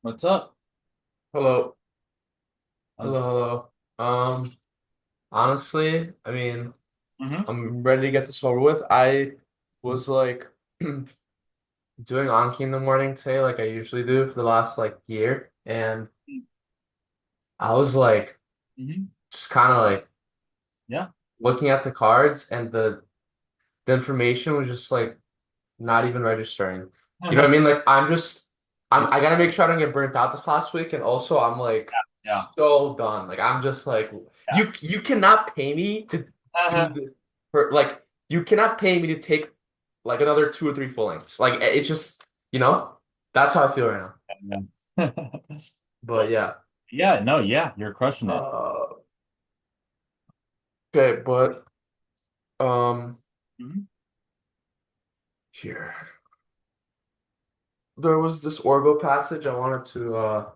What's up? Hello. How's it? Hello, hello. Honestly, I mean, Hmm. I'm ready to get this over with. I was like doing Anki in the morning today, like I usually do for the last like year, and I was like Hmm. just kind of like Yeah. looking at the cards, and the information was just like not even registering. You know what I mean? Like I gotta make sure I don't get burnt out this last week, and also I'm like Yeah. so done. Like I'm just like Yeah. you cannot pay me to do Uh-huh. this for like you cannot pay me to take like another two or three full lengths. Like it's just that's how I feel right now. Yeah. But yeah. Yeah, no, yeah, you're crushing it. Uh, okay, but um Mhm. here there was this Orgo passage I wanted to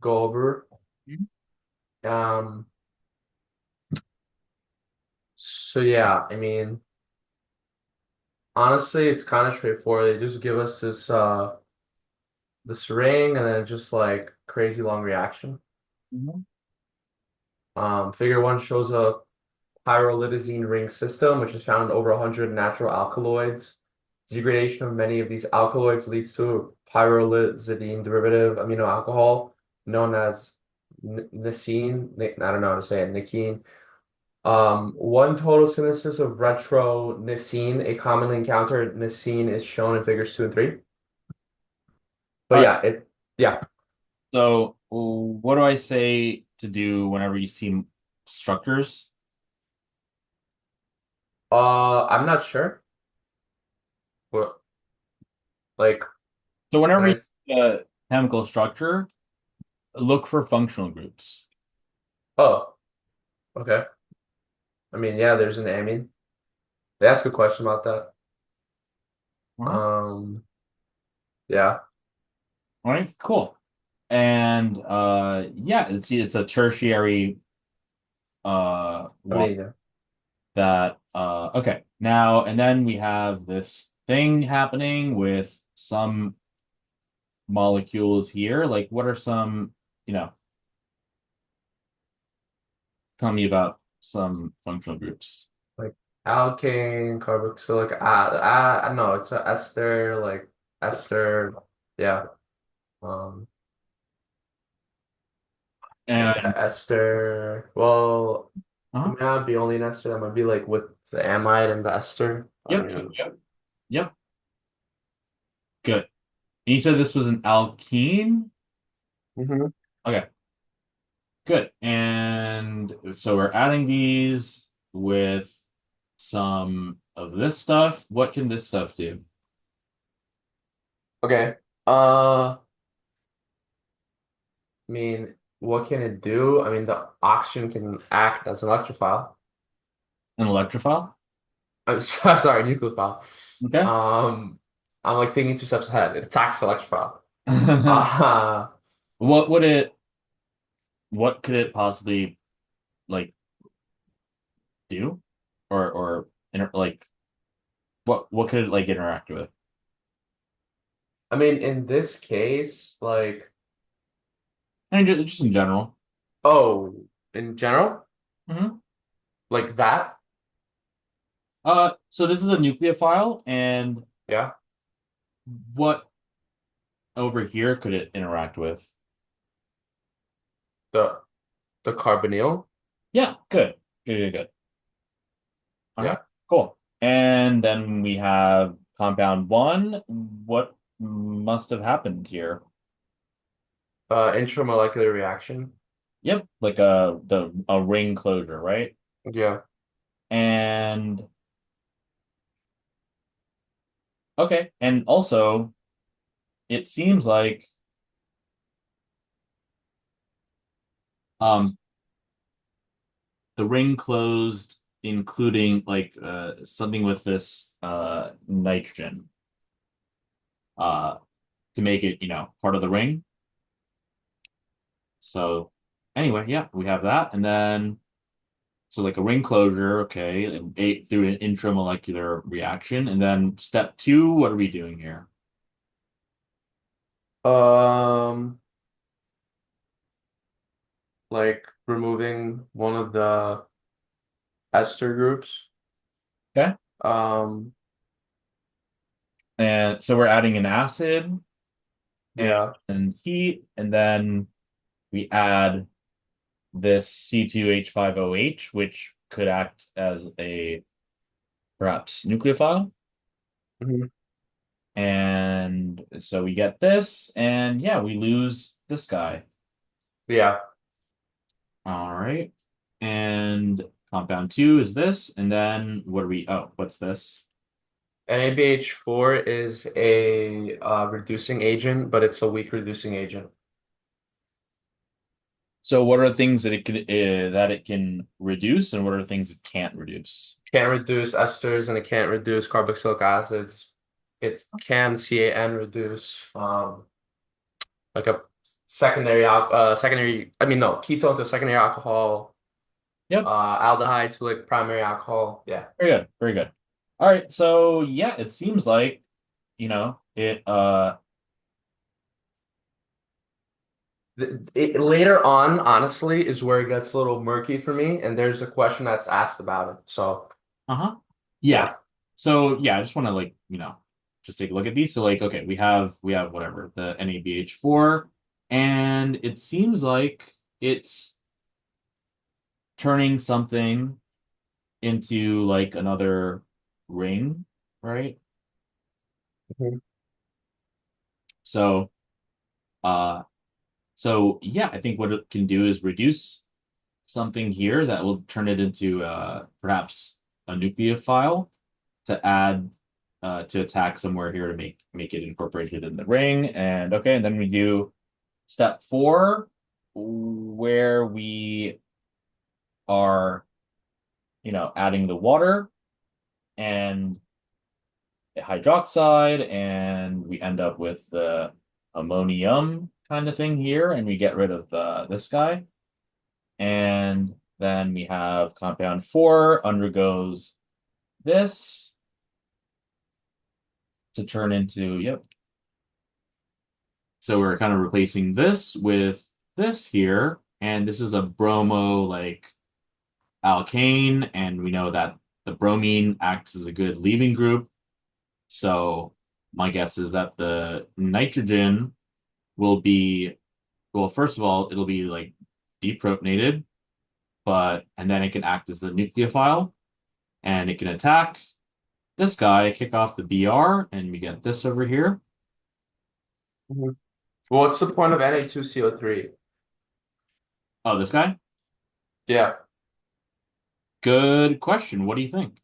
go over. Mhm. Um so yeah, I mean honestly, it's kind of straightforward. They just give us this ring and then just like crazy long reaction. Mhm. Figure one shows a pyrrolidazine ring system, which is found in over 100 natural alkaloids. Degradation of many of these alkaloids leads to a pyrrolidazine derivative amino alcohol known as nicene. I don't know how to say it, nicene. One total synthesis of retronicene, a commonly encountered nicene, is shown in figures 2 and 3. All But right. yeah. So, what do I say to do whenever you see structures? I'm not sure. What, like, So, when whenever you I, see a chemical structure, look for functional groups. oh, okay. I mean, yeah, there's an amine. They ask a question about that. Uh-huh. Um, yeah. All right, cool. And yeah, it's a tertiary I one mean, yeah. that okay. Now and then we have this thing happening with some molecules here. Like what are some, you know, tell me about some functional groups. Like alkane, carboxylic, no, it's a ester, like Ester, yeah. Um, And Ester. Well, it uh-huh. may not be only an ester. That might be like with the amide and the ester. I Yep, mean, yep, good. And you said this was an alkene? hmm Okay, good. And so we're adding these with some of this stuff. What can this stuff do? okay. I mean, what can it do? I mean, the oxygen can act as an electrophile. An electrophile? I'm sorry, nucleophile. Okay. Um, I'm like thinking two steps ahead. It attacks the electrophile. Uh, What would it what could it possibly like do? Or like what could it like interact with? I mean, in this case, like, I mean just in general. oh, in general, Hmm. like that, So this is a nucleophile, and yeah, what over here could it interact with? the the carbonyl, Yeah, good. Good. All right, yeah, cool. And then we have compound one. What must have happened here? intramolecular reaction, Yep, like a ring closure, right? yeah. And okay, and also it seems like um the ring closed, including like something with this nitrogen uh to make it, part of the ring. So anyway, yeah, we have that. And then so like a ring closure, okay, and through an intramolecular reaction. And then step two, what are we doing here? Um, like removing one of the ester groups. Okay. Um, And so we're adding an acid and, yeah. and heat, and then we add this C2H5OH, which could act as a perhaps nucleophile. Mhm. And so we get this, and yeah, we lose this guy. Yeah. All right. And compound two is this, and then what are we? Oh, what's this? NABH4 is a reducing agent, but it's a weak reducing agent. So what are things that it can reduce, and what are things it can't reduce? Can't reduce esters and it can't reduce carboxylic acids. It can CAN reduce like a secondary, I mean no, ketone to secondary alcohol, Yep. aldehyde to like primary alcohol. Yeah. Very good. Very good. All right. So yeah, it seems like, it Later on, honestly, is where it gets a little murky for me, and there's a question that's asked about it. So uh-huh. Yeah. yeah. So yeah, I just want to just take a look at these. So like, okay, we have whatever, the NABH4, and it seems like it's turning something into like another ring, right? Mhm. So uh so yeah, I think what it can do is reduce something here that will turn it into perhaps a nucleophile to add to attack somewhere here to make it incorporated in the ring. And okay, and then we do step four, where we are, adding the water and hydroxide, and we end up with the ammonium kind of thing here, and we get rid of this guy. And then we have compound four undergoes this to turn into, yep. So we're kind of replacing this with this here, and this is a bromo like alkane, and we know that the bromine acts as a good leaving group. So my guess is that the nitrogen will be, well, first of all, it'll be like deprotonated, and then it can act as a nucleophile, and it can attack this guy, kick off the BR, and we get this over here. Mhm. Well, what's the point of Na2CO3? Oh, this guy? Yeah. Good question. What do you think?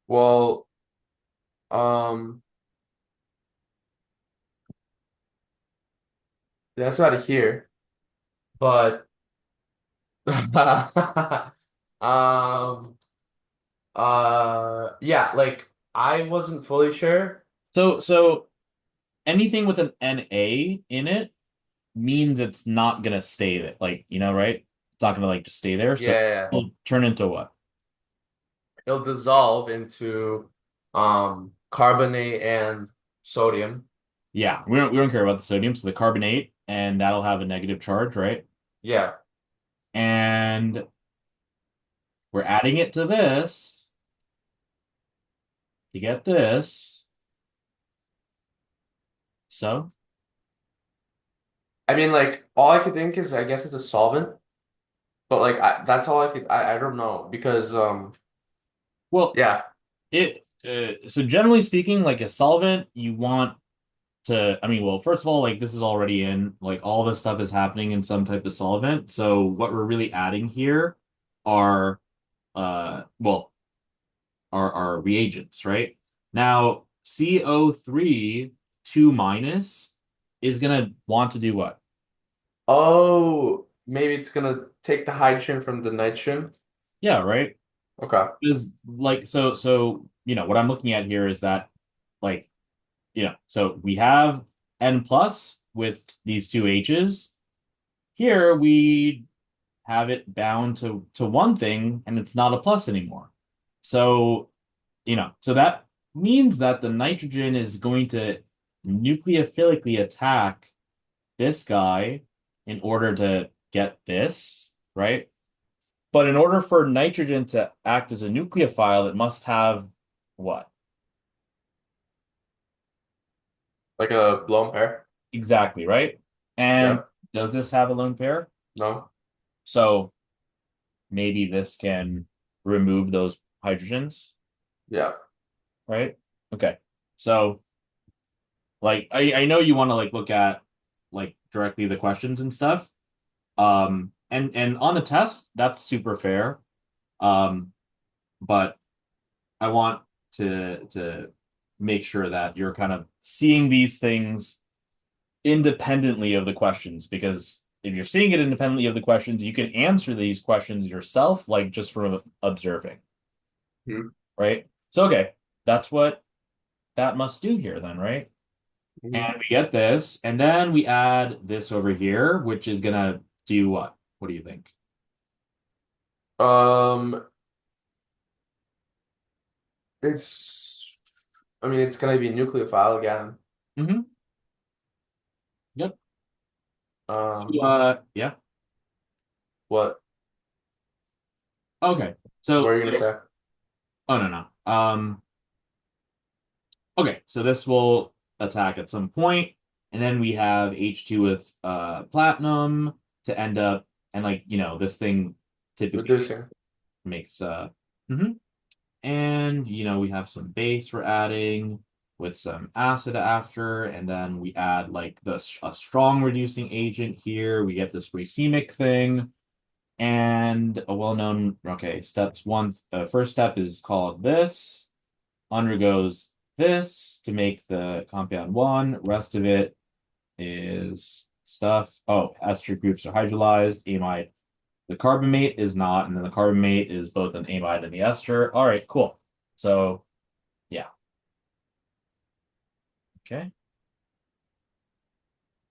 Well, um, that's out of here. But um yeah, like I wasn't fully sure. So anything with an Na in it means it's not gonna stay there. Like, right? It's not gonna like just stay there. Yeah, So yeah, yeah. it'll turn into what? It'll dissolve into carbonate and sodium. Yeah, we don't care about the sodium, so the carbonate, and that'll have a negative charge, right? Yeah. And we're adding it to this to get this. So, I mean, like all I could think is I guess it's a solvent, but like that's all I could. I don't know because well, yeah, so generally speaking, like a solvent, you want to, I mean, well, first of all, like this is already in, like all this stuff is happening in some type of solvent. So what we're really adding here are, well, are reagents, right? Now, CO3 2 minus is gonna want to do what? oh, maybe it's gonna take the hydrogen from the nitrogen. Yeah, right? Okay. Is like so what I'm looking at here is that like so we have N plus with these two H's. Here we have it bound to one thing and it's not a plus anymore. So, so that means that the nitrogen is going to nucleophilically attack this guy in order to get this, right? But in order for nitrogen to act as a nucleophile, it must have what? Like a blown pair? Exactly, right? And Yep. does this have a lone pair? No? So maybe this can remove those hydrogens, Yeah. right? Okay. So like I know you want to like look at like directly the questions and stuff. And on the test, that's super fair. Um, but I want to make sure that you're kind of seeing these things independently of the questions, because if you're seeing it independently of the questions, you can answer these questions yourself, like just from observing, Mm-hmm. right? So okay, that's what that must do here then, right? Mm-hmm. And we get this, and then we add this over here, which is gonna do what? What do you think? Um, it's, I mean, it's gonna be nucleophile again. Mm-hmm. Yep. Um, Yeah. what? Okay. What So, are you gonna say? oh no, no. Okay, so this will attack at some point, and then we have H2 with platinum to end up, and like, this thing typically Reducing. makes mhm. And we have some base we're adding with some acid after, and then we add like a strong reducing agent here. We get this racemic thing. And a well-known, okay, steps one, first step is called this, undergoes this to make the compound one. Rest of it is stuff. Oh, ester groups are hydrolyzed. Amide, the carbamate is not, and then the carbamate is both an amide and the ester. All right, cool. So yeah, okay.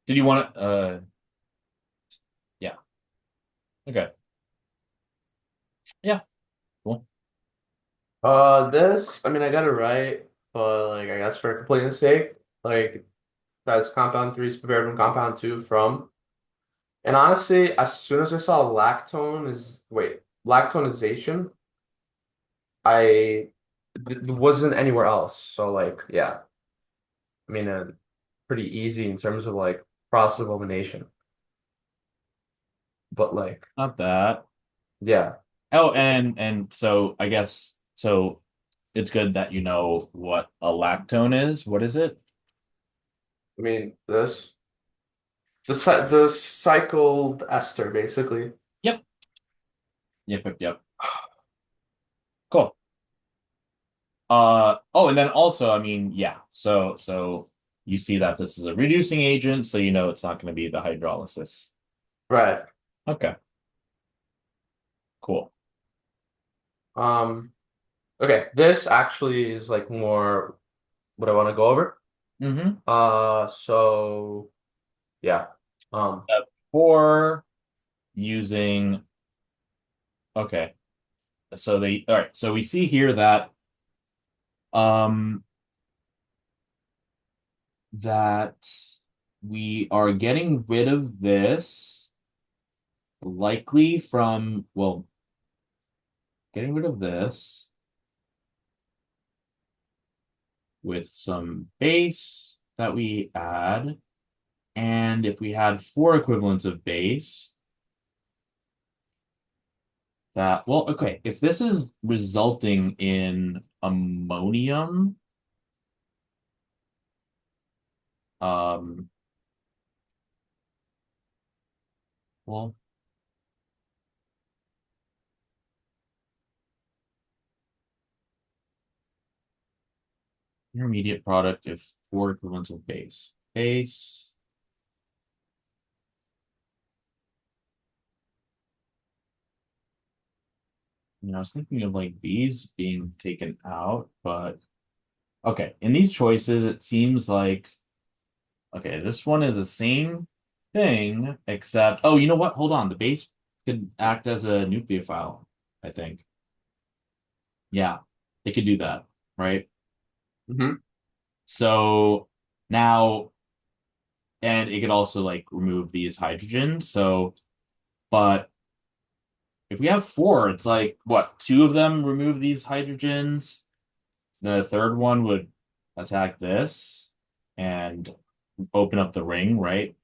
Did you want to? Yeah, okay, yeah, cool. This, I mean, I got it right, but like, I guess for completeness sake, like, that's compound three is prepared from compound two from. And honestly, as soon as I saw lactonization, I it wasn't anywhere else. So like, yeah, I mean, pretty easy in terms of like process of elimination. But like, Not that. yeah, Oh, and so I guess so. It's good that you know what a lactone is. What is it? I mean, the cycled ester basically. Yep. Yep. Yep. Yep. Cool. Oh, and then also, I mean, yeah. So you see that this is a reducing agent, so you know it's not going to be the hydrolysis. Right. Okay. Cool. Um, okay, this actually is like more what I want to go over. Mm-hmm. So yeah. Um, Step four, using. Okay. So they. All right. So we see here um that we are getting rid of this likely from, well, getting rid of this with some base that we add. And if we had four equivalents of base, that, well, okay, if this is resulting in ammonium, um, well, intermediate product if four equivalents of base. Base, I was thinking of like these being taken out, but okay, in these choices, it seems like, okay, this one is the same thing, except, oh, you know what? Hold on. The base could act as a nucleophile, I think. Yeah, it could do that, right? mhm. So now, and it could also like remove these hydrogens. So But if we have four, it's like what, two of them remove these hydrogens, the third one would attack this and open up the ring, right?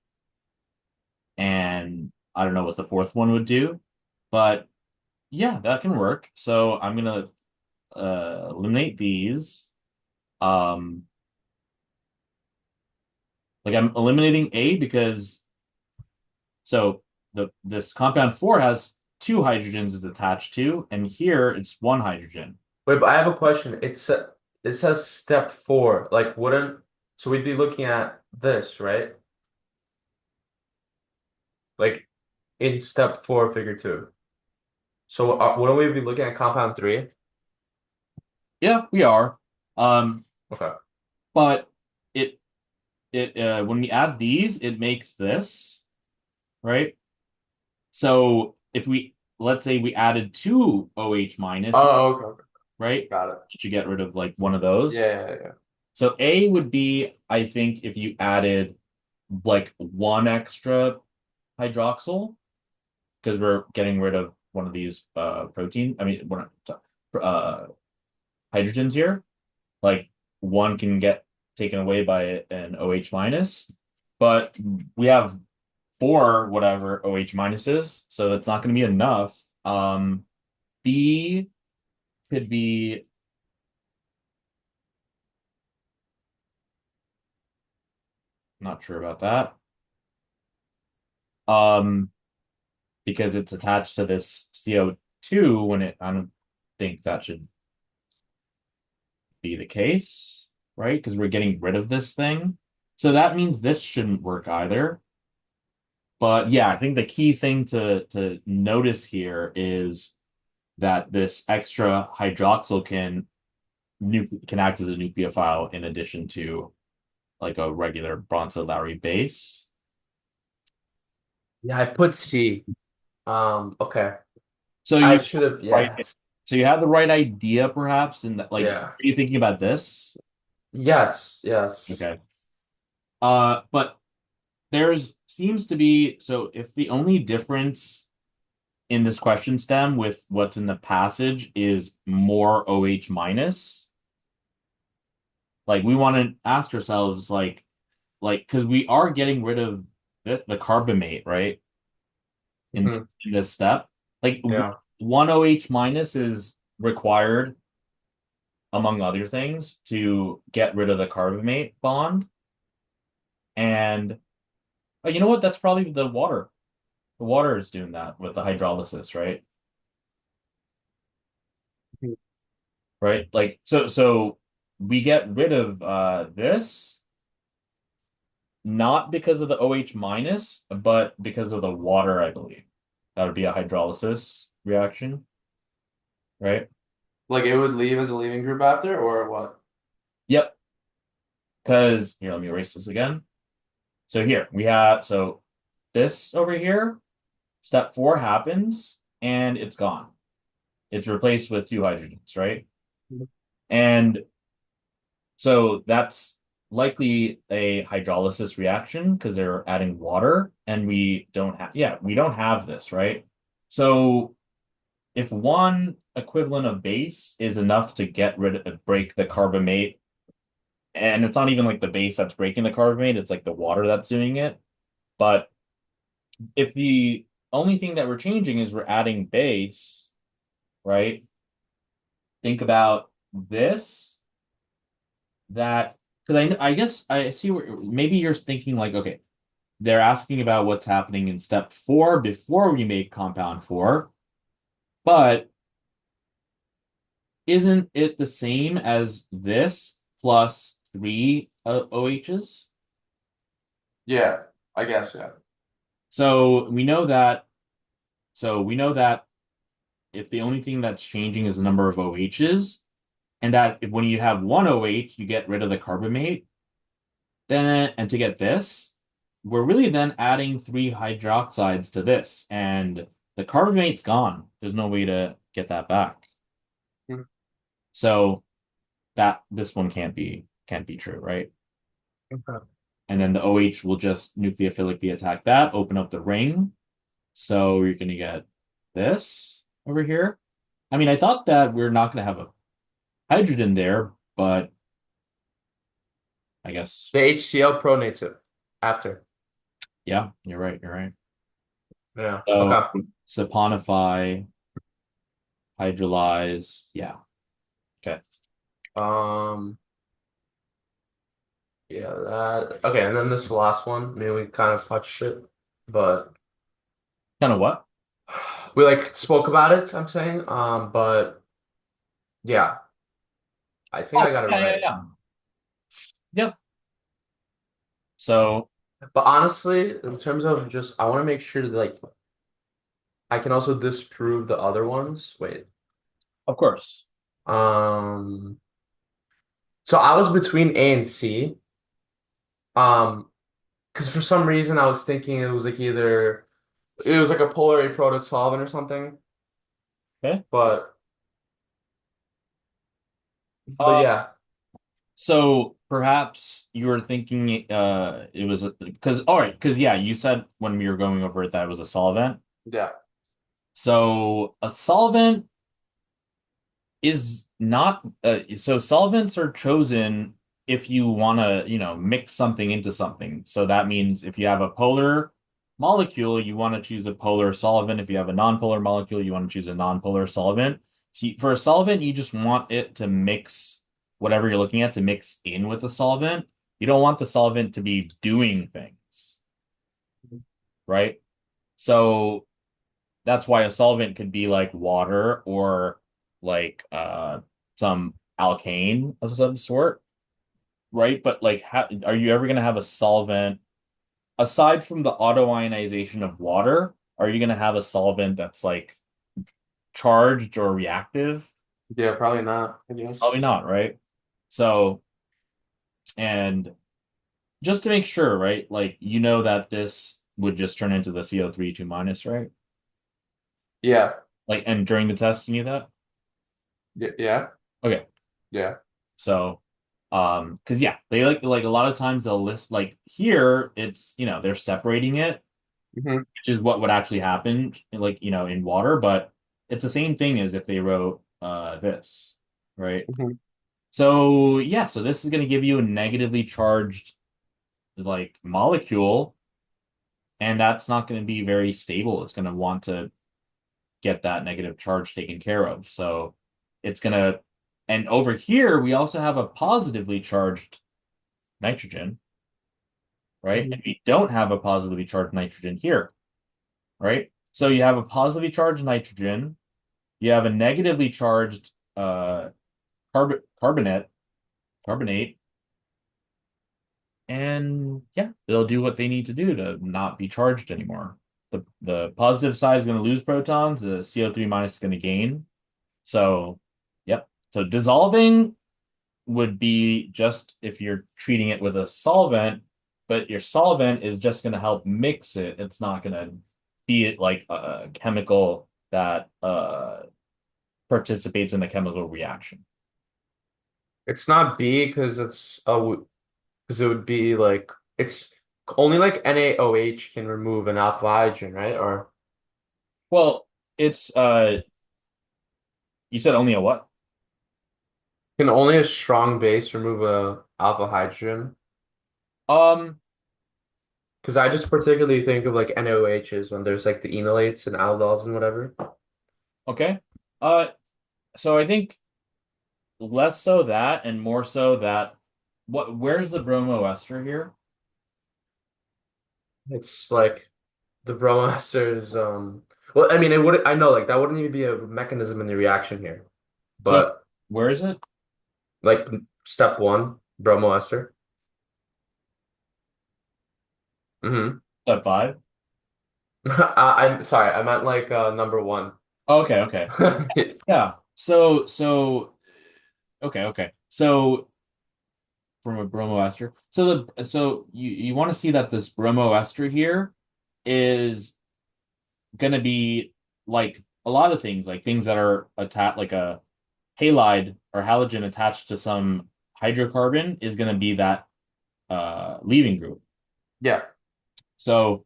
And I don't know what the fourth one would do, but yeah, that can work. So I'm gonna eliminate these. Um, like I'm eliminating A because this compound four has two hydrogens it's attached to, and here it's one hydrogen. Wait, but I have a question. It says step four. Like, wouldn't so we'd be looking at this, right? Like in step four, figure two. So wouldn't we be looking at compound three? Yeah, we are. Um, Okay. but it when we add these, it makes this, right? So if we let's say we added two OH minus, Oh, okay, okay. right? Got it. To get rid of like one of those. Yeah. So A would be, I think, if you added like one extra hydroxyl, because we're getting rid of one of these protein. I mean, one uh hydrogens here. Like one can get taken away by an OH minus, but we have four whatever OH minuses, so it's not going to be enough. B could be not sure about that. Um, because it's attached to this CO2 when I don't think that should be the case, right? Because we're getting rid of this thing. So that means this shouldn't work either. But yeah, I think the key thing to notice here is that this extra hydroxyl can act as a nucleophile in addition to like a regular Bronson-Lowry base. Yeah, I put C. Okay. So I you should have, right, yeah. so you have the right idea perhaps, and that like, are Yeah. you thinking about this? Yes. Okay. But there's seems to be, so if the only difference in this question stem with what's in the passage is more OH minus, like we want to ask ourselves like because we are getting rid of the carbamate, right? In Hmm. in this step. Like Yeah. one OH minus is required among other things to get rid of the carbamate bond. And you know what? That's probably the water. The water is doing that with the hydrolysis, right? Mhm. Right? Like so we get rid of this not because of the OH minus, but because of the water, I believe. That would be a hydrolysis reaction, right? Like it would leave as a leaving group after, or what? Yep. Because here, let me erase this again. So here we have this over here, step four happens and it's gone. It's replaced with two hydrogens, right? Mhm. And so that's likely a hydrolysis reaction because they're adding water and we don't have this, right? So if one equivalent of base is enough to break the carbamate, and it's not even like the base that's breaking the carbamate, it's like the water that's doing it. But if the only thing that we're changing is we're adding base, right? Think about this, that because I guess I see where maybe you're thinking like, okay, they're asking about what's happening in step four before we make compound four, but isn't it the same as this plus three OHs? Yeah, I guess, yeah. So we know that. So we know that if the only thing that's changing is the number of OHs, and that if when you have one OH, you get rid of the carbamate, then and to get this, we're really then adding three hydroxides to this, and the carbamate's gone. There's no way to get that back. Mhm. So that this one can't be true, right? Okay. And then the OH will just nucleophilically attack that, open up the ring. So you're going to get this over here. I mean, I thought that we're not going to have a hydrogen there, but I guess, The HCl pronates it after. yeah, you're right. You're right. Yeah. So Okay. saponify, hydrolyze. Yeah. Okay. Um, yeah, that okay, and then this last one, maybe we kind of touched it, but Kind of what? we like spoke about it, I'm saying. But yeah, I think I Oh, got it yeah, yeah, right. yeah. Yep. So, But honestly, in terms of just I want to make sure that like I can also disprove the other ones. Wait. of course. Um, so I was between A and C. Um, because for some reason I was thinking it was like either it was like a polar A product solvent or something. Okay. But Uh, yeah. so perhaps you were thinking it was because all right, because yeah, you said when we were going over it that it was a solvent. Yeah. So a solvent is not so solvents are chosen if you want to, mix something into something. So that means if you have a polar molecule, you want to choose a polar solvent. If you have a nonpolar molecule, you want to choose a nonpolar solvent. See, for a solvent, you just want it to mix whatever you're looking at to mix in with the solvent. You don't want the solvent to be doing things, right? So that's why a solvent could be like water or like some alkane of some sort, right? But like are you ever going to have a solvent aside from the autoionization of water? Are you going to have a solvent that's like charged or reactive? Yeah, probably not, I guess. Probably not, right? So, and just to make sure, right? Like that this would just turn into the CO3 2 minus, right? Yeah. Like, and during the test, you knew that? Yeah. Okay. Yeah. So, because yeah, they like a lot of times they'll list like here it's they're separating it, Hmm. which is what would actually happen like in water, but it's the same thing as if they wrote this, right? Hmm. So yeah, so this is going to give you a negatively charged like molecule, and that's not going to be very stable. It's going to want to get that negative charge taken care of. So it's going to, and over here we also have a positively charged nitrogen, right? And Hmm. we don't have a positively charged nitrogen here, right? So you have a positively charged nitrogen, you have a negatively charged carbonate, and yeah, they'll do what they need to do to not be charged anymore. The positive side is going to lose protons, the CO3 minus is going to gain. So, yep. So dissolving would be just if you're treating it with a solvent, but your solvent is just going to help mix it. It's not going to be like a chemical that participates in the chemical reaction. It's not B because because it would be like it's only like NaOH can remove an alpha hydrogen, right? Or Well, it's you said only a what? can only a strong base remove a alpha hydrogen? Um, Because I just particularly think of like NaOHs when there's like the enolates and aldol and whatever. okay. Uh, so I think less so that and more so that where's the bromoester here? It's like the Bromoesters, well, I mean, it would, I know, like, that wouldn't even be a mechanism in the reaction here, So but where is it? like, step one, Bromoester. Mm-hmm. Step five. I'm sorry, I meant like, number one. Okay, okay. Yeah. So okay. So from a bromoester. So you want to see that this bromoester here is gonna be like a lot of things, like things that are attached, like a halide or halogen attached to some hydrocarbon is gonna be that leaving group. Yeah. So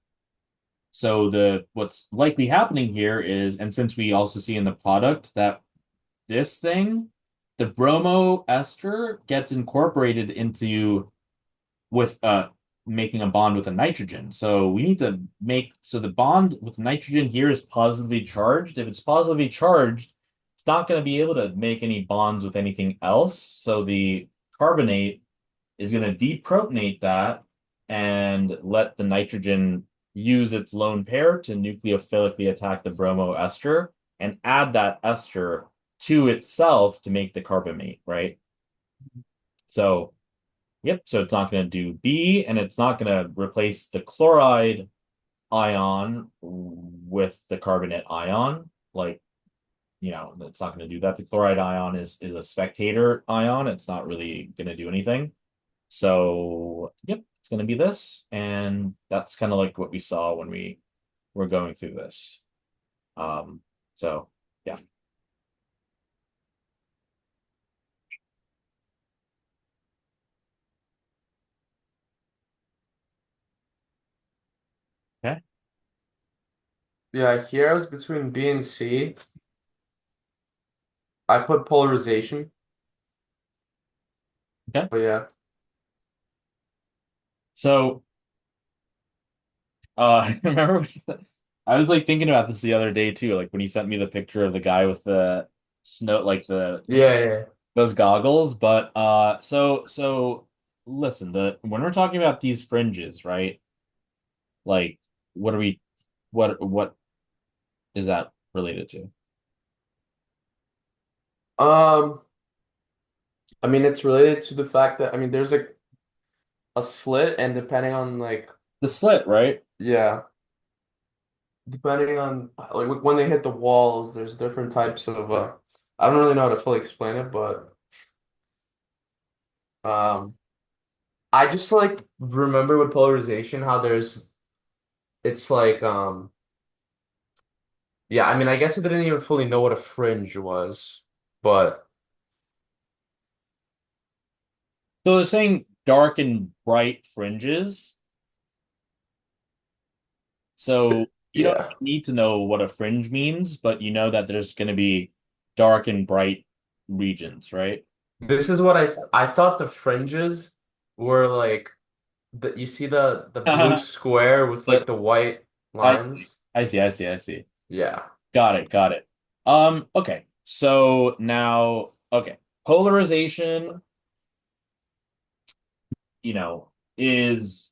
So the what's likely happening here is, and since we also see in the product that this thing, the bromoester gets incorporated into with making a bond with a nitrogen. So we need to make so the bond with nitrogen here is positively charged. If it's positively charged, it's not going to be able to make any bonds with anything else. So the carbonate is going to deprotonate that and let the nitrogen use its lone pair to nucleophilically attack the bromoester and add that ester to itself to make the carbamate, right? So yep, so it's not going to do B, and it's not going to replace the chloride ion with the carbonate ion. Like, it's not going to do that. The chloride ion is a spectator ion. It's not really going to do anything. So, yep, it's going to be this, and that's kind of like what we saw when we were going through this. So yeah. Okay. Yeah, here I was between B and C. I put polarization, Okay. but yeah. So I remember I was like thinking about this the other day too, like when he sent me the picture of the guy with the snow, like the Yeah, yeah. those goggles. But so listen, the when we're talking about these fringes, right? Like, what are we, what is that related to? Um, I mean, it's related to the fact that, I mean, there's a slit, and depending on like, The slit, right? yeah, depending on like when they hit the walls, there's different types of, I don't really know how to fully explain it, but um, I just like remember with polarization how it's like, yeah, I mean, I guess I didn't even fully know what a fringe was, but So they're saying dark and bright fringes. So you don't yeah. need to know what a fringe means, but you know that there's going to be dark and bright regions, right? This is what I thought the fringes were like the you see the blue square with like But the white I see, lines? I see, I see, I see. Yeah. Got it, got it. Okay. So now, okay, polarization, you know, is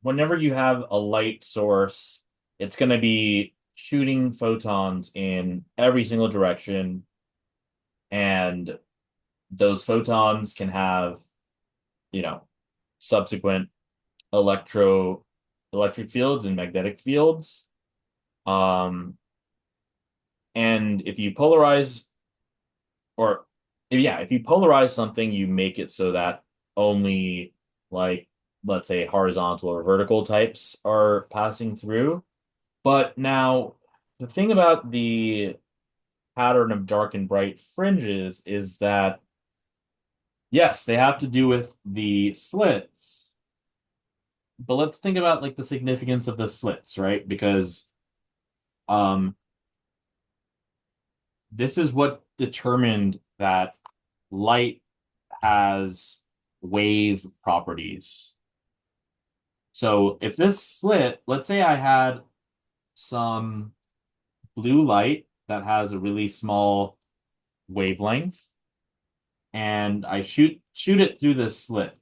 whenever you have a light source, it's going to be shooting photons in every single direction, and those photons can have, you know, subsequent electro electric fields and magnetic fields. Um, and if you polarize or yeah, if you polarize something, you make it so that only like let's say horizontal or vertical types are passing through. But now the thing about the pattern of dark and bright fringes is that yes, they have to do with the slits, but let's think about like the significance of the slits, right? Because um this is what determined that light has wave properties. So if this slit, let's say I had some blue light that has a really small wavelength and I shoot it through this slit,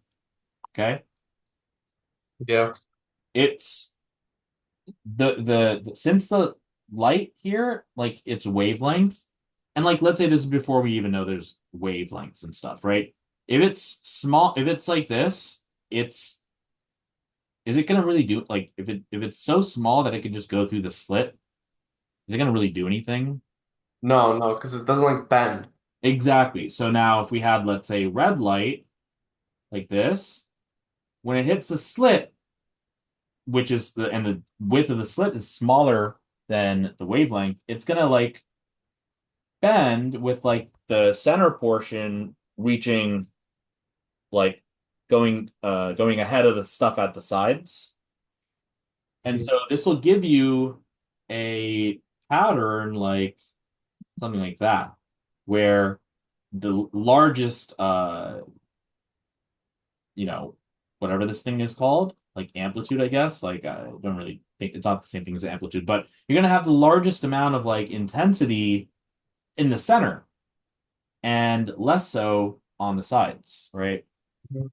okay? Yeah. It's since the light here, like its wavelength, and like let's say this is before we even know there's wavelengths and stuff, right? If it's small, if it's like this, it's is it gonna really do like if it's so small that it could just go through the slit, is it gonna really do anything? No, no, because it doesn't like bend. Exactly. So now if we had, let's say, red light like this, when it hits the slit, which is the width of the slit is smaller than the wavelength, it's gonna like bend with like the center portion reaching like going ahead of the stuff at the sides. And Mhm. so this will give you a pattern like something like that, where the largest you know, whatever this thing is called, like amplitude, I guess. Like I don't really think it's not the same thing as amplitude, but you're gonna have the largest amount of like intensity in the center and less so on the sides, right? Mhm.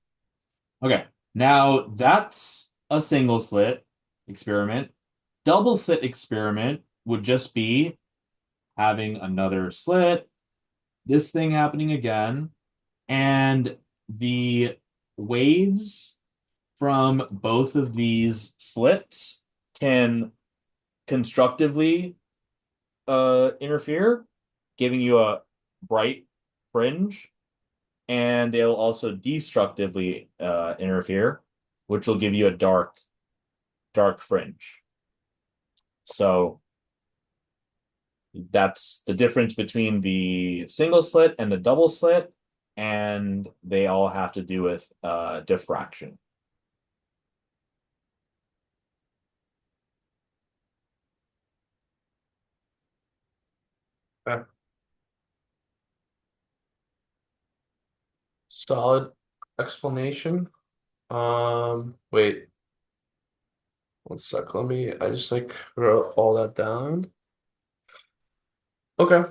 Okay, now that's a single slit experiment. Double slit experiment would just be having another slit, this thing happening again, and the waves from both of these slits can constructively interfere, giving you a bright fringe, and they'll also destructively interfere, which will give you a dark fringe. So that's the difference between the single slit and the double slit, and they all have to do with diffraction. Okay. Solid explanation. Wait, one sec. I just like wrote all that down. Okay.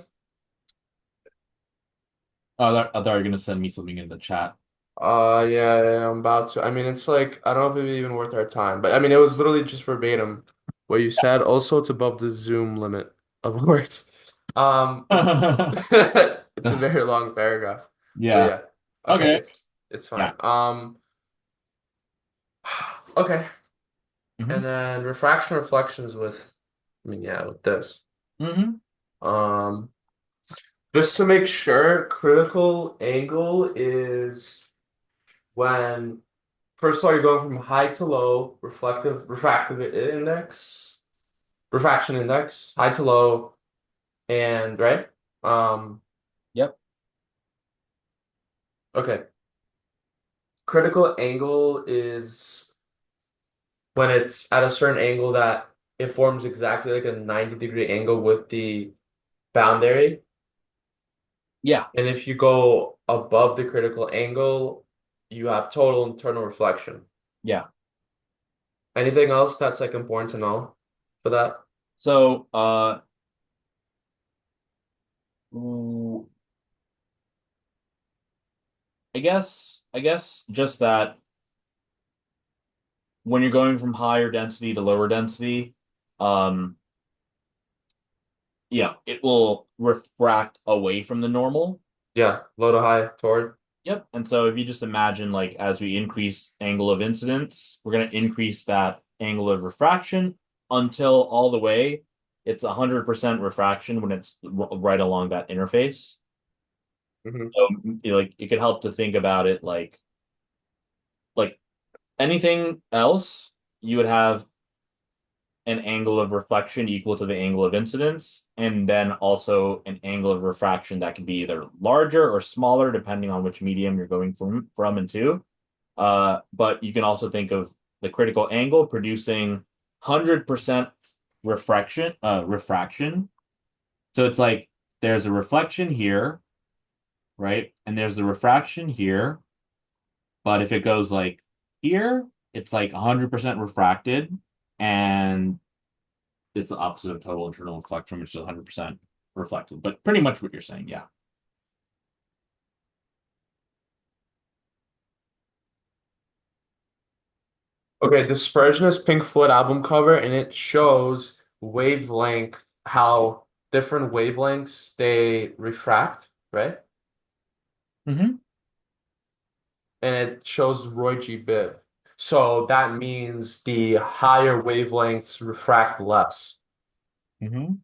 I thought you were gonna send me something in the chat. Yeah, I'm about to. I mean, it's like, I don't know if it's even worth our time, but I mean, it was literally just verbatim what you said. Also, it's above the Zoom limit of words. Um, it's a very long paragraph, but Yeah. yeah. Okay, Okay. it's Yeah. fine. Okay. hmm And then refraction reflections with, I mean, yeah, with this. hmm Um, just to make sure, critical angle is when, first of all, you're going from high to low, refractive index, refraction index, high to low, and right? Um, Yep. okay. Critical angle is when it's at a certain angle that it forms exactly like a 90-degree angle with the boundary. Yeah. And if you go above the critical angle, you have total internal reflection. Yeah. Anything else that's like important to know for that? So, ooh, I guess just that when you're going from higher density to lower density, um, yeah, it will refract away from the normal. Yeah, low to high toward. Yep. And so if you just imagine like as we increase angle of incidence, we're going to increase that angle of refraction until all the way it's 100% refraction when it's right along that interface. Hmm. So like it could help to think about it like anything else, you would have an angle of reflection equal to the angle of incidence, and then also an angle of refraction that can be either larger or smaller depending on which medium you're going from and to. But you can also think of the critical angle producing 100% refraction. So it's like there's a reflection here, right? And there's a refraction here. But if it goes like here, it's like 100% refracted, and it's the opposite of total internal reflection, which is 100% reflected. But pretty much what you're saying, yeah. Okay, Dispersion is Pink Floyd album cover, and it shows wavelength, how different wavelengths they refract, right? Mm-hmm. And it shows ROYGBIV. So that means the higher wavelengths refract less. Mm-hmm.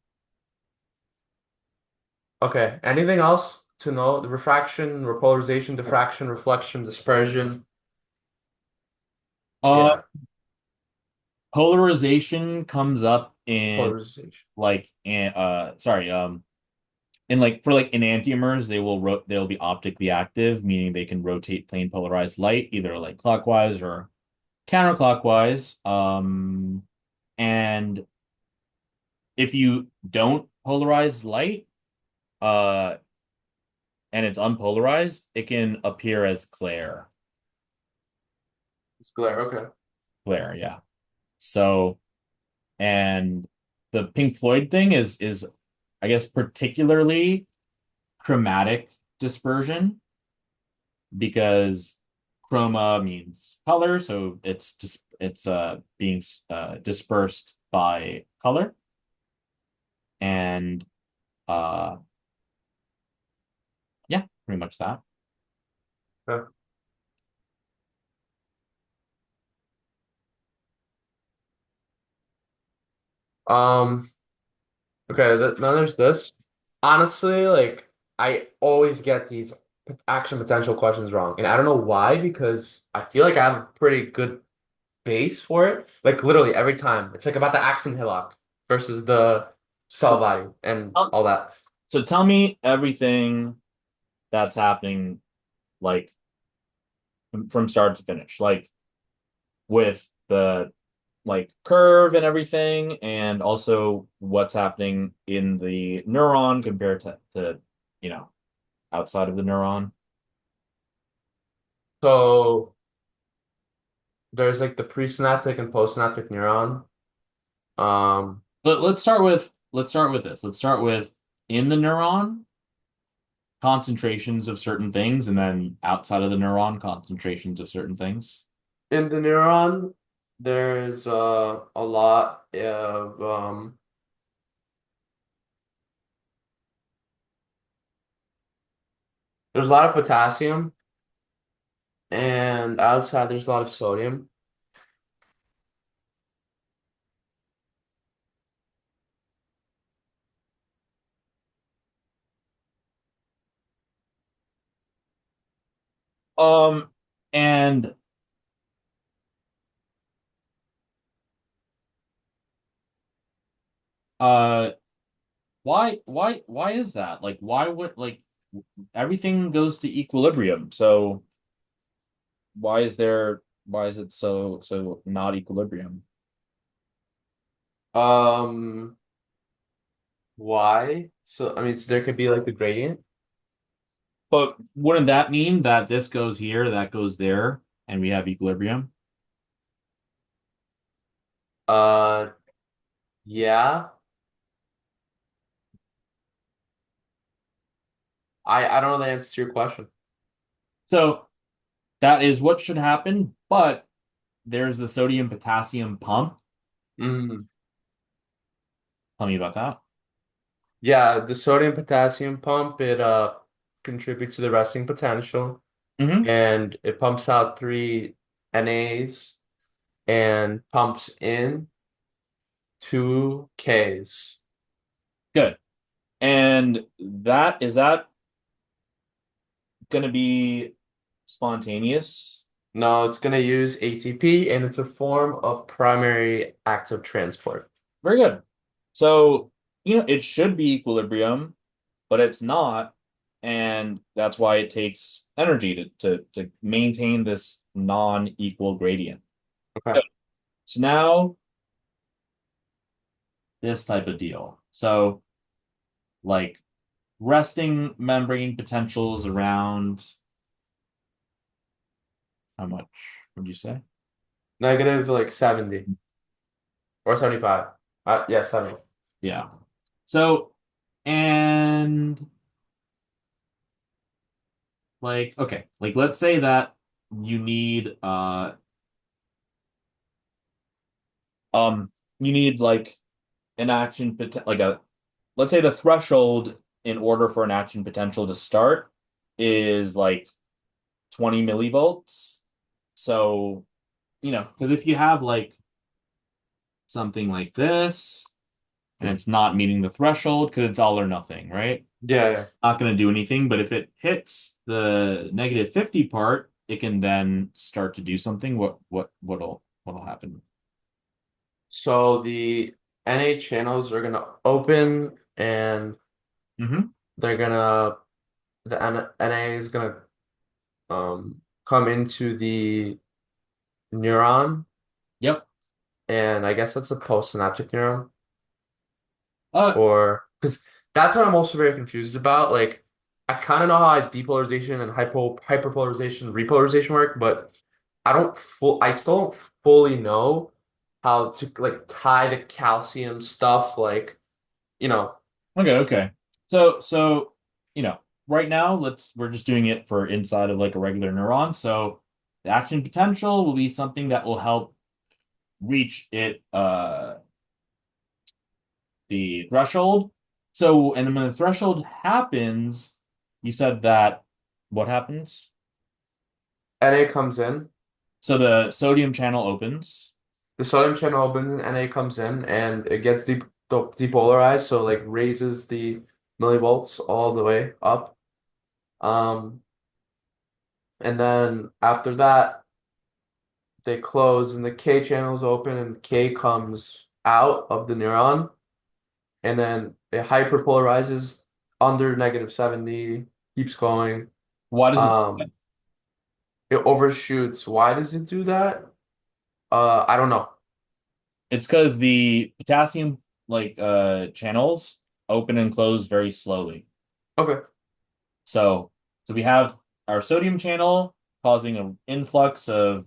Okay, anything else to know? The refraction, repolarization, diffraction, reflection, dispersion. Uh, Yeah, Polarization comes up in polarization. sorry, in like for like enantiomers, they'll be optically active, meaning they can rotate plane polarized light either like clockwise or counterclockwise. And if you don't polarize light, uh, and it's unpolarized, it can appear as glare. It's glare. Okay. Glare, yeah. So, and the Pink Floyd thing is I guess particularly chromatic dispersion because chroma means color, so it's just it's being dispersed by color. And uh yeah, pretty much that. Okay. Um, okay, now there's this. Honestly, like I always get these action potential questions wrong. And I don't know why, because I feel like I have a pretty good base for it. Like literally every time. It's like about the action hillock versus the cell body and Um, all that. so tell me everything that's happening like from start to finish, like with the like curve and everything, and also what's happening in the neuron compared to you know outside of the neuron. So there's like the presynaptic and postsynaptic neuron. Um, But let's start with this. Let's start with in the neuron concentrations of certain things, and then outside of the neuron concentrations of certain things. in the neuron, there's a lot of there's a lot of potassium, and outside there's a lot of sodium. Um, and uh, why is that? Like, why would like everything goes to equilibrium? So why is it so not equilibrium? Um, why? So I mean, so there could be like a gradient. But wouldn't that mean that this goes here, that goes there, and we have equilibrium? Uh, yeah. I don't know the answer to your question. So that is what should happen, but there's the sodium-potassium pump. Mm. Tell me about that. Yeah, the sodium potassium pump, it contributes to the resting potential, Hmm. and it pumps out three NAs and pumps in two Ks. Good. And that is that going to be spontaneous? No, it's gonna use ATP, and it's a form of primary active transport. Very good. So, it should be equilibrium, but it's not, and that's why it takes energy to maintain this non-equal gradient. Okay. Good. So now this type of deal. So like resting membrane potentials around how much would you say? Negative like 70 or 75. Yeah, 70. Yeah. So and like okay, like let's say that you need um you need like an action like a let's say the threshold in order for an action potential to start is like 20 millivolts. So, because if you have like something like this and it's not meeting the threshold because it's all or nothing, right? Yeah, yeah. Not going to do anything, but if it hits the -50 part, it can then start to do something. What'll happen? So the Na channels are gonna open, and Hmm. they're gonna the Na is gonna come into the neuron, Yep. and I guess that's a postsynaptic neuron, Uh, or because that's what I'm also very confused about. Like, I kind of know how depolarization and hyperpolarization, repolarization work, but I still don't fully know how to like tie the calcium stuff, like, you know, okay. So, you know, right now we're just doing it for inside of like a regular neuron. So the action potential will be something that will help reach the threshold. So, and then when the threshold happens, you said that what happens? Na comes in, So the sodium channel opens. the sodium channel opens and Na comes in, and it gets depolarized, so like raises the millivolts all the way up. Um, and then after that, they close and the K channel is open and K comes out of the neuron, and then it hyperpolarizes under -70, keeps going. Why does it? Um, it overshoots. Why does it do that? I don't know. It's because the potassium channels open and close very slowly. Okay. So so we have our sodium channel causing an influx of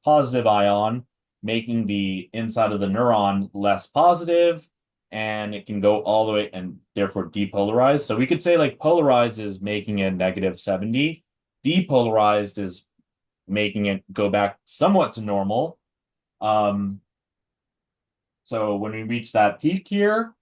positive ion, making the inside of the neuron less positive, and it can go all the way and therefore depolarize. So we could say like polarized is making it -70, depolarized is making it go back somewhat to normal. Um, so when we reach that peak here,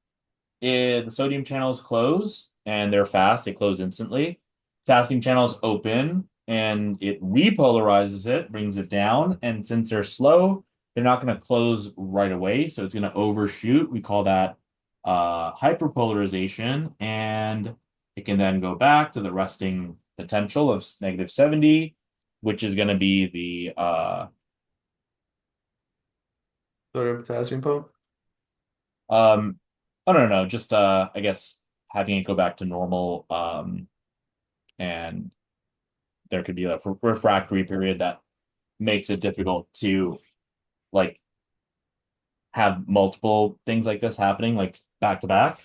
the sodium channels close and they're fast, they close instantly. Potassium channels open and it repolarizes it, brings it down. And since they're slow, they're not going to close right away. So it's going to overshoot. We call that hyperpolarization. And it can then go back to the resting potential of -70, which is going to be the Sodium potassium pump. um oh no, just I guess having it go back to normal and there could be a refractory period that makes it difficult to like have multiple things like this happening like back to back.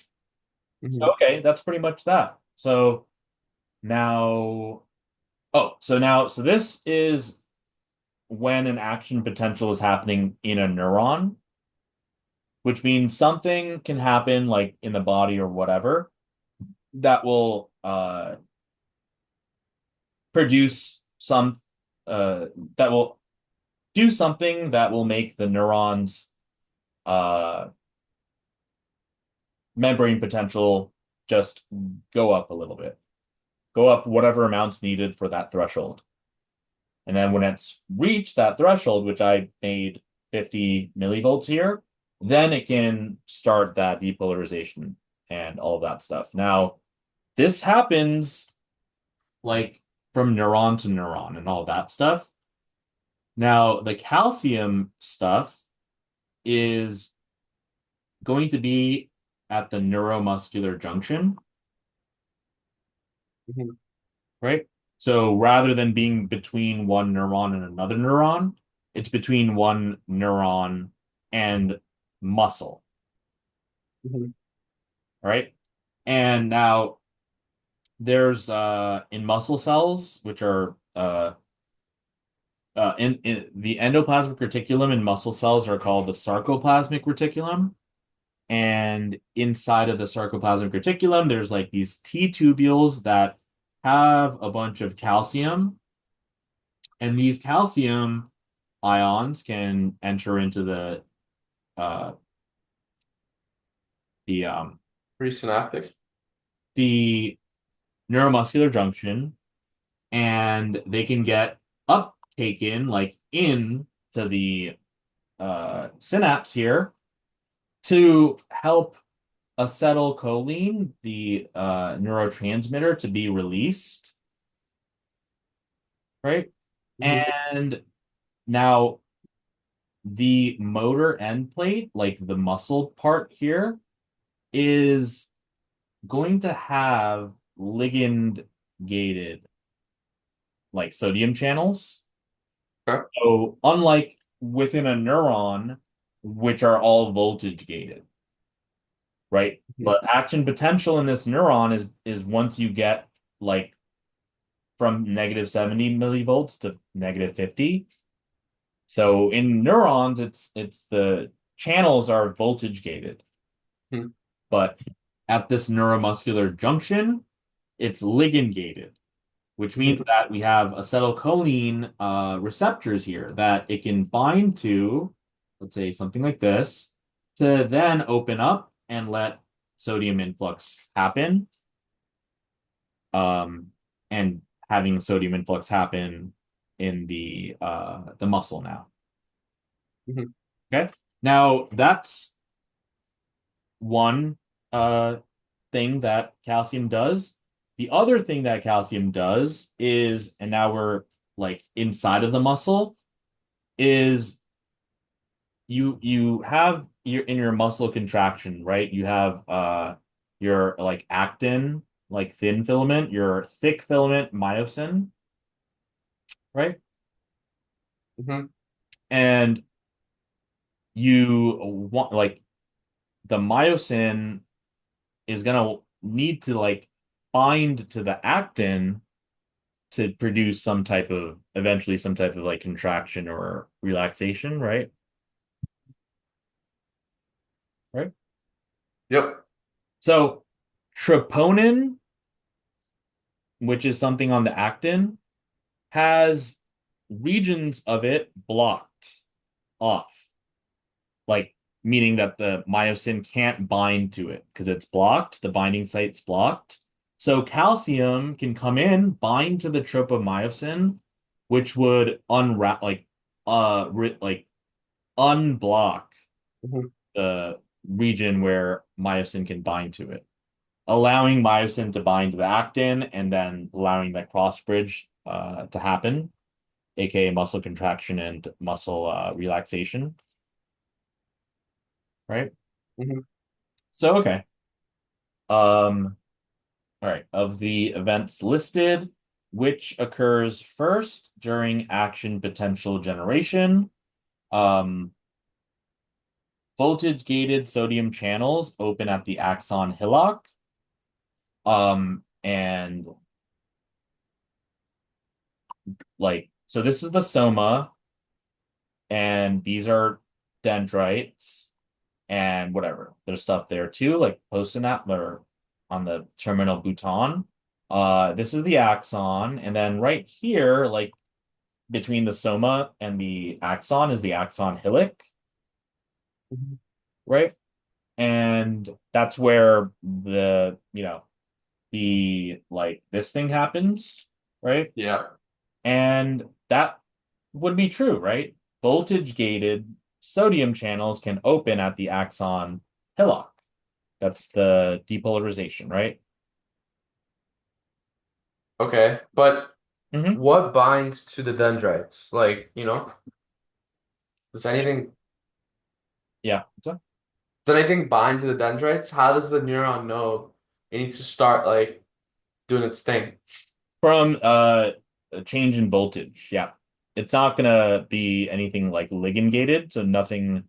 So Hmm. okay, that's pretty much that. So now so this is when an action potential is happening in a neuron, which means something can happen like in the body or whatever that will produce some uh that will do something that will make the neurons uh membrane potential just go up a little bit. Go up whatever amounts needed for that threshold. And then when it's reached that threshold, which I made 50 millivolts here, then it can start that depolarization and all of that stuff. Now, this happens like from neuron to neuron and all that stuff. Now, the calcium stuff is going to be at the neuromuscular junction, Hmm. right? So rather than being between one neuron and another neuron, it's between one neuron and muscle, Hmm. right? And now there's in muscle cells, which are in the endoplasmic reticulum in muscle cells are called the sarcoplasmic reticulum. And inside of the sarcoplasmic reticulum, there's like these T tubules that have a bunch of calcium, and these calcium ions can enter into uh the um Presynaptic. the neuromuscular junction, and they can get uptaken like in to the synapse here to help acetylcholine, the neurotransmitter, to be released, right? Hmm. And now the motor end plate, like the muscle part here, is going to have ligand gated like sodium channels. Okay. So unlike within a neuron, which are all voltage gated, right? Mhm. But action potential in this neuron is once you get like from negative 70 millivolts to negative 50. So in neurons, it's the channels are voltage gated, Mhm. but at this neuromuscular junction, it's ligand gated, which means Mhm. that we have acetylcholine receptors here that it can bind to, let's say something like this, to then open up and let sodium influx happen. And having sodium influx happen in the muscle now. Mhm. Okay. Now that's one thing that calcium does. The other thing that calcium does is, and now we're like inside of the muscle, is you have your in your muscle contraction, right? You have your like actin, like thin filament, your thick filament, myosin, right? Mhm. And you want like the myosin is gonna need to like bind to the actin to produce some type of eventually some type of like contraction or relaxation, right? Right. Yep. So troponin, which is something on the actin, has regions of it blocked off, like meaning that the myosin can't bind to it because it's blocked, the binding site's blocked. So calcium can come in, bind to the tropomyosin, which would unwrap like unblock Mhm. the region where myosin can bind to it, allowing myosin to bind to the actin and then allowing that cross bridge to happen, aka muscle contraction and muscle relaxation, right? Mhm. So okay. Um, all right. Of the events listed, which occurs first during action potential generation? Um, voltage gated sodium channels open at the axon hillock. And like, so this is the soma, and these are dendrites and whatever. There's stuff there too, like postsynapse or on the terminal bouton. This is the axon, and then right here, like between the soma and the axon is the axon hillock, Mhm. right? And that's where the like this thing happens, right? Yeah. And that would be true, right? Voltage gated sodium channels can open at the axon hillock. That's the depolarization, right? Okay. But Hmm. what binds to the dendrites? Like, does anything Yeah. So does anything bind to the dendrites? How does the neuron know it needs to start like doing its thing? from a change in voltage, yeah. It's not gonna be anything like ligand gated, so nothing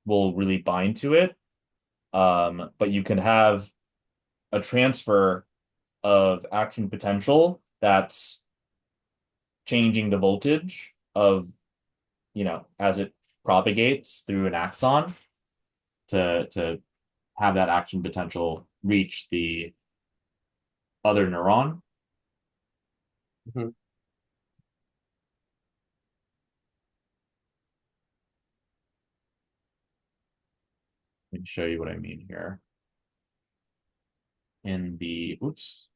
will really bind to it. But you can have a transfer of action potential that's changing the voltage of, as it propagates through an axon to have that action potential reach the other neuron. Mhm. Let me show you what I mean here. In the, oops.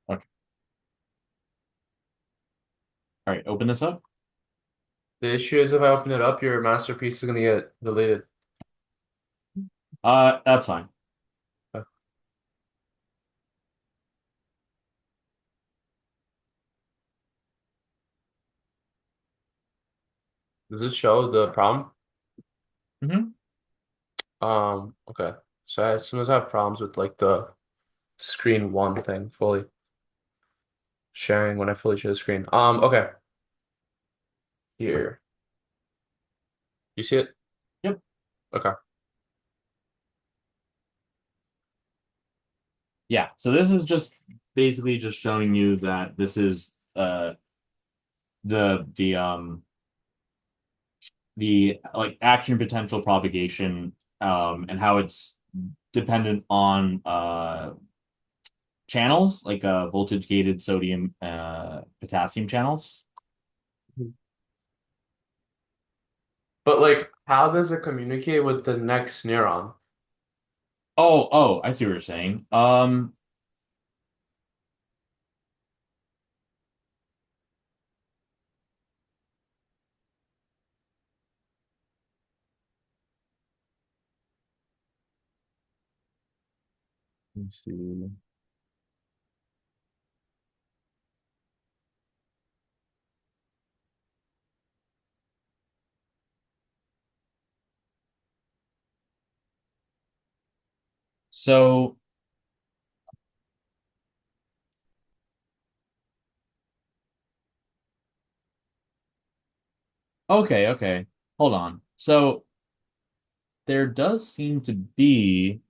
Okay. All right, open this up. The issue is if I open it up, your masterpiece is gonna get deleted. That's fine. Does it show the problem? Hmm. Okay. So as soon as I have problems with like the screen one thing fully sharing when I fully share the screen. Okay. Here. You see it? Yep. Okay. Yeah. So this is just basically just showing you that this is the the um the like action potential propagation and how it's dependent on channels like voltage gated sodium potassium channels. But like, how does it communicate with the next neuron? Oh, I see what you're saying. Let me see. So, okay. Hold on. So there does seem to be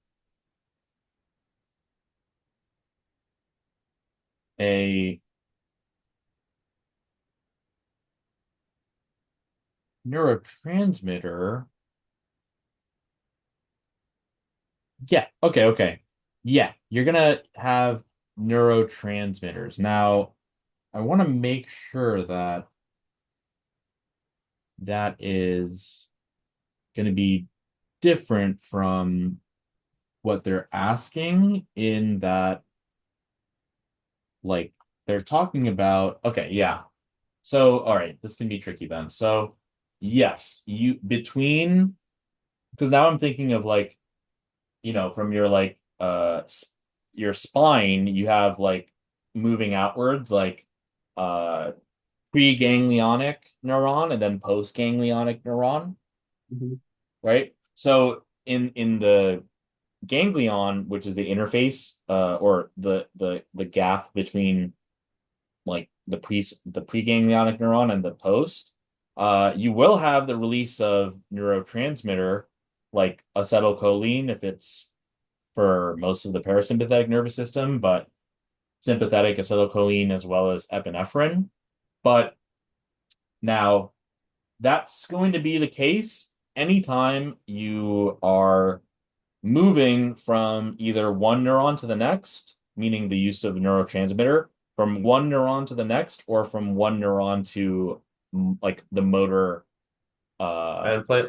a neurotransmitter. Yeah, okay. Yeah, you're gonna have neurotransmitters. Now, I want to make sure that that is going to be different from what they're asking in that, like, they're talking about, okay, yeah. So, all right, this can be tricky then. So, yes, because now I'm thinking of like, from your like your spine, you have like moving outwards like uh pre-ganglionic neuron and then post-ganglionic neuron, Mhm. right? So in the ganglion, which is the interface or the gap between like the pre-ganglionic neuron and the post, you will have the release of neurotransmitter like acetylcholine if it's for most of the parasympathetic nervous system, but sympathetic acetylcholine as well as epinephrine. But now that's going to be the case anytime you are moving from either one neuron to the next, meaning the use of neurotransmitter, from one neuron to the next, or from one neuron to like the motor, uh, And play.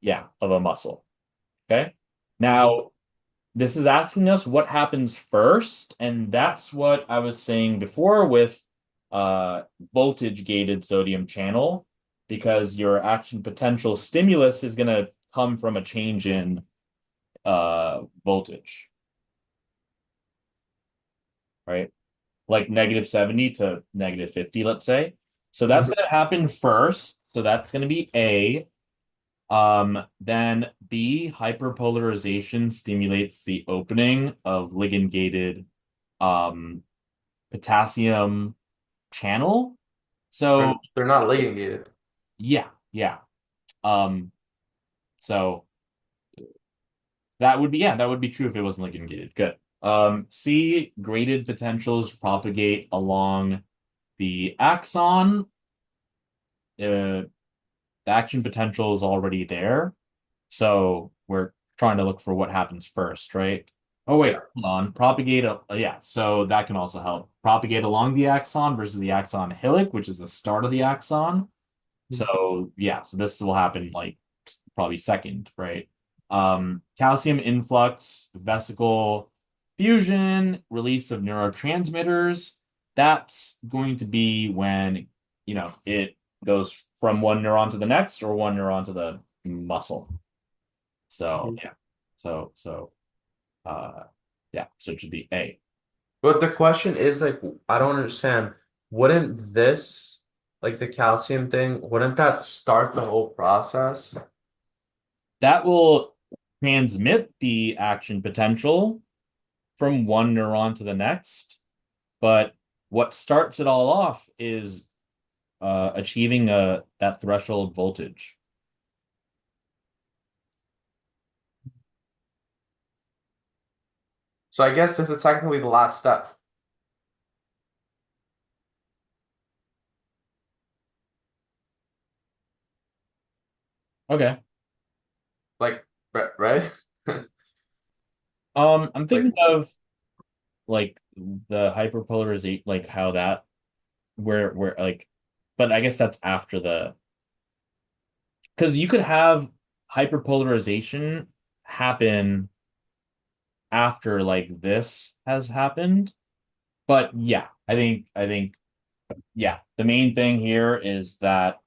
yeah, of a muscle. Okay. Mhm. Now, this is asking us what happens first, and that's what I was saying before with voltage gated sodium channel, because your action potential stimulus is going to come from a change in voltage, right? Like -70 to -50, let's say. So that's Mhm. going to happen first. So that's going to be A. Then B, hyperpolarization stimulates the opening of ligand-gated um, potassium channel. So They're not ligand gated. yeah. Um, so that would be true if it wasn't ligand gated. Good. C, graded potentials propagate along the axon. The action potential is already there. So we're trying to look for what happens first, right? Oh wait, Yeah. hold on. Propagate, yeah. So that can also help. Propagate along the axon versus the axon hillock, which is the start of the axon. So yeah, so this will happen like probably second, right? Calcium influx, vesicle fusion, release of neurotransmitters. That's going to be when, it goes from one neuron to the next or one neuron to the muscle. So Mhm. yeah. So uh so it should be A. But the question is like, I don't understand. Wouldn't this like the calcium thing, wouldn't that start the whole process? That will transmit the action potential from one neuron to the next. But what starts it all off is achieving that threshold voltage. So I guess this is technically the last step. Okay. Like, right? I'm thinking Like, of like the hyperpolarization, like how that where like, but I guess that's after the because you could have hyperpolarization happen after like this has happened. But yeah, I think yeah, the main thing here is that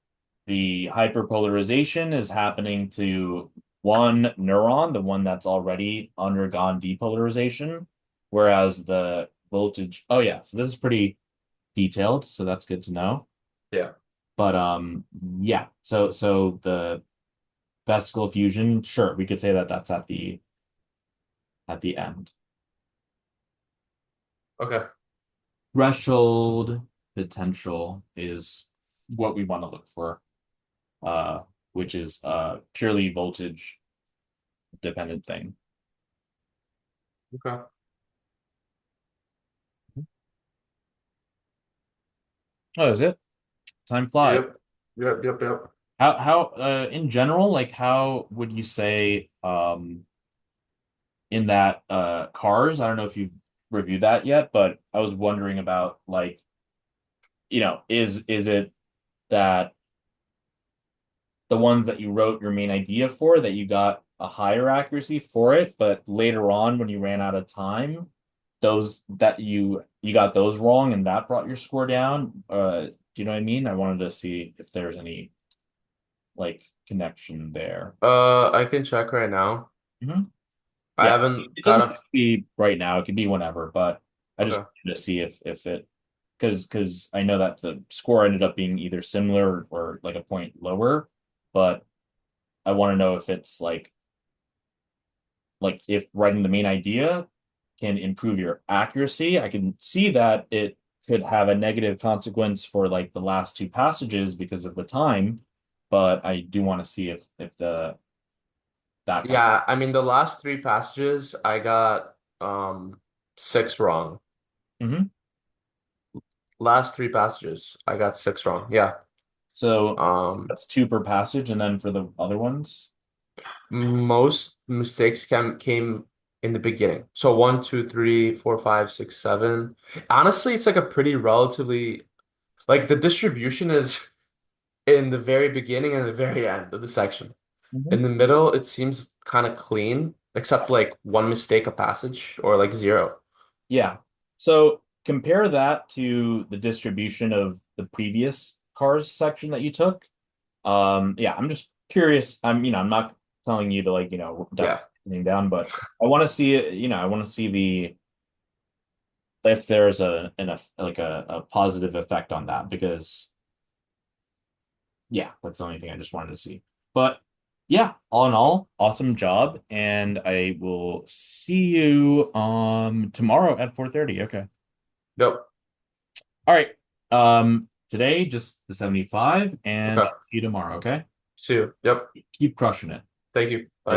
the hyperpolarization is happening to one neuron, the one that's already undergone depolarization, whereas the voltage, oh yeah, so this is pretty detailed, so that's good to know. yeah. But yeah, so the vesicle fusion, sure, we could say that that's at the end. Okay. Threshold potential is what we want to look for, uh, which is a purely voltage dependent thing. Okay. Oh, is it? Time flies. Yep. Yep. Yep. Yep. How in general, like how would you say in that cars? I don't know if you've reviewed that yet, but I was wondering about like, is it that the ones that you wrote your main idea for that you got a higher accuracy for it, but later on when you ran out of time, those that you got those wrong and that brought your score down. Do you know what I mean? I wanted to see if there's any like connection there. I can check right now. Hmm. I Yeah, haven't it got doesn't have up. to be right now. It could be whenever, but I just Okay. wanted to see if it because I know that the score ended up being either similar or like a point lower, but I want to know if it's like if writing the main idea can improve your accuracy. I can see that it could have a negative consequence for like the last two passages because of the time, but I do want to see if the that kind Yeah, I mean the last three passages I got six wrong. of. Hmm. Last three passages I got six wrong. Yeah. So Um that's two per passage, and then for the other ones. Most mistakes came in the beginning. So one, two, three, four, five, six, seven. Honestly, it's like a pretty relatively like the distribution is in the very beginning and the very end of the section. Mhm. In the middle, it seems kind of clean, except like one mistake a passage or like zero. Yeah. So compare that to the distribution of the previous cars section that you took. Yeah, I'm just curious. I'm not telling you to like, dumb Yeah. anything down, but I want to see it, I want to see the if there's like a positive effect on that because yeah, that's the only thing I just wanted to see. But yeah, all in all, awesome job, and I will see you tomorrow at 4:30. Okay. Yep. All right. Today just the 75, and Okay. I'll see you tomorrow, okay? See you. Yep. Keep crushing it. Thank you. Bye.